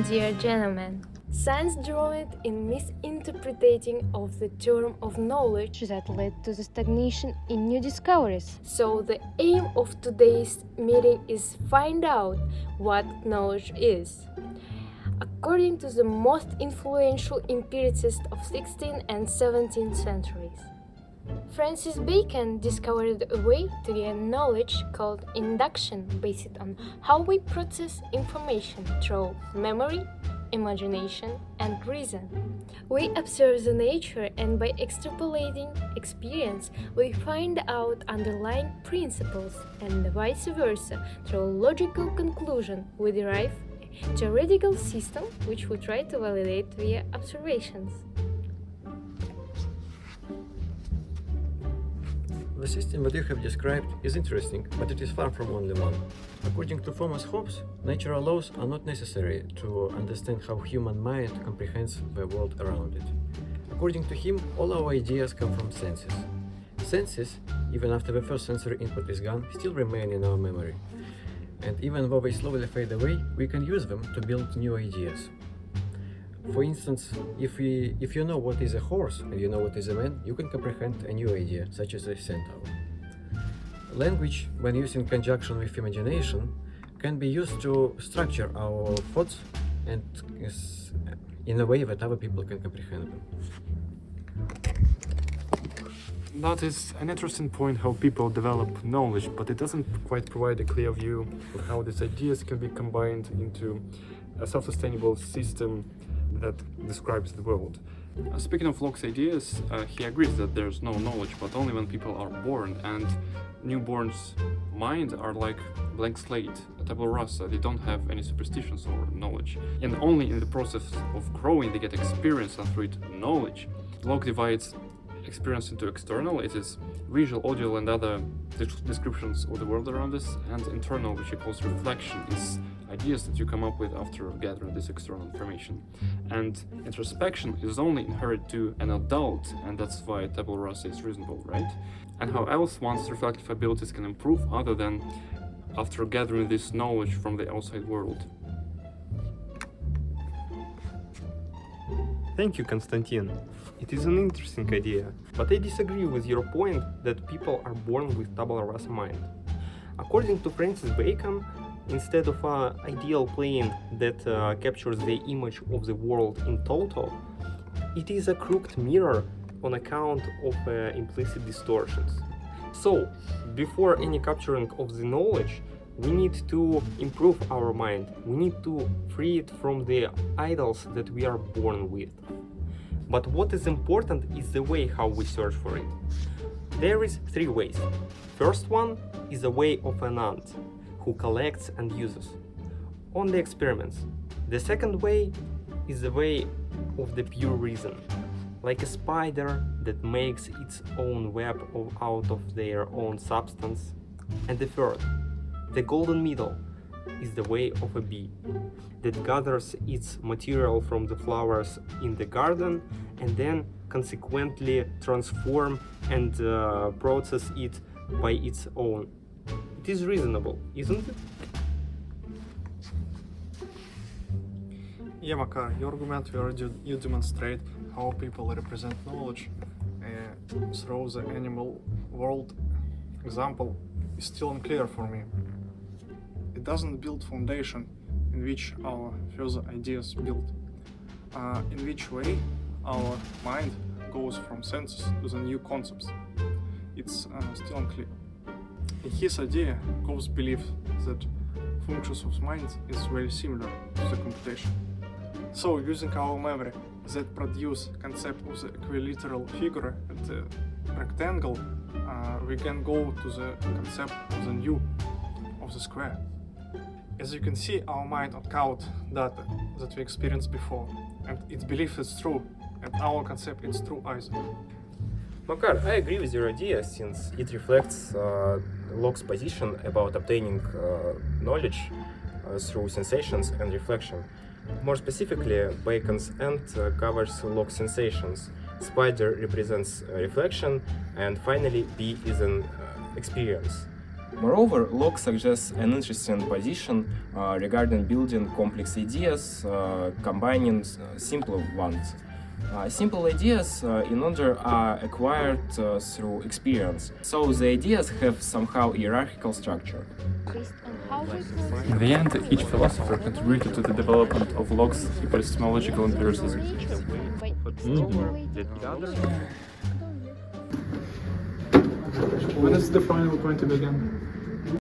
dear gentlemen. Science joined in misinterpreting of the term of knowledge that led to the stagnation in new discoveries. So the aim of today's meeting is find out what knowledge is. According to the most influential empiricists of 16th and 17th centuries, Francis Bacon discovered a way to gain knowledge called induction, based on how we process information through memory, imagination, and reason. We observe the nature, and by extrapolating experience, we find out underlying principles, and vice versa. Through logical conclusion, we derive a theoretical system which we try to validate via observations. The system that you have described is interesting, but it is far from only one. According to Thomas Hobbes, natural laws are not necessary to understand how human mind comprehends the world around it. According to him, all our ideas come from senses. Senses, even after the first sensory input is gone, still remain in our memory. And even though they slowly fade away, we can use them to build new ideas. For instance, if you know what is a horse and you know what is a man, you can comprehend a new idea, such as a centaur. Language, when used in conjunction with imagination, can be used to structure our thoughts and in a way that other people can comprehend them. That is an interesting point, how people develop knowledge, but it doesn't quite provide a clear view of how these ideas can be combined into a self-sustainable system that describes the world. Speaking of Locke's ideas, he agrees that there's no knowledge, but only when people are born, and newborns' minds are like blank slate, a tabula rasa. They don't have any superstitions or knowledge, and only in the process of growing they get experience and through it knowledge. Locke divides experience into external, it is visual, audio, and other descriptions of the world around us, and internal, which he calls reflection, is ideas that you come up with after gathering this external information. And introspection is only inherent to an adult, and that's why tabula rasa is reasonable, right? And how else one's reflective abilities can improve other than after gathering this knowledge from the outside world? Thank you, Constantian. It is an interesting idea, but I disagree with your point that people are born with tabula rasa mind. According to Francis Bacon, instead of an ideal plane that captures the image of the world in total, it is a crooked mirror on account of implicit distortions. So, before any capturing of the knowledge, we need to improve our mind. We need to free it from the idols that we are born with. But what is important is the way how we search for it. There is three ways. First one is the way of an ant, who collects and uses, on the experiments. The second way is the way of the pure reason, like a spider that makes its own web out of their own substance. And the third, the golden middle, is the way of a bee that gathers its material from the flowers in the garden and then consequently transform and process it by its own. It is reasonable, isn't it? Yeah, Makar, your argument where you demonstrate how people represent knowledge through the animal world example is still unclear for me. It doesn't build foundation in which our further ideas build. In which way our mind goes from senses to the new concepts. It's still unclear. In his idea, Hobbes believed that functions of mind is very similar to the computation. So, using our memory that produce concept of the equilateral figure and the rectangle, we can go to the concept of the new of the square. As you can see, our mind encode data that we experienced before, and its belief is true, and our concept is true either. Makar, I agree with your idea since it reflects Locke's position about obtaining knowledge through sensations and reflection. More specifically, Bacon's end covers Locke's sensations, spider represents reflection, and finally bee is an experience. Moreover, Locke suggests an interesting position regarding building complex ideas, combining simple ones. Simple ideas, in order, are acquired through experience, so the ideas have somehow hierarchical structure. Based on how we In the end, each philosopher contributed to the development of Locke's epistemological empiricism. When is the final going to begin?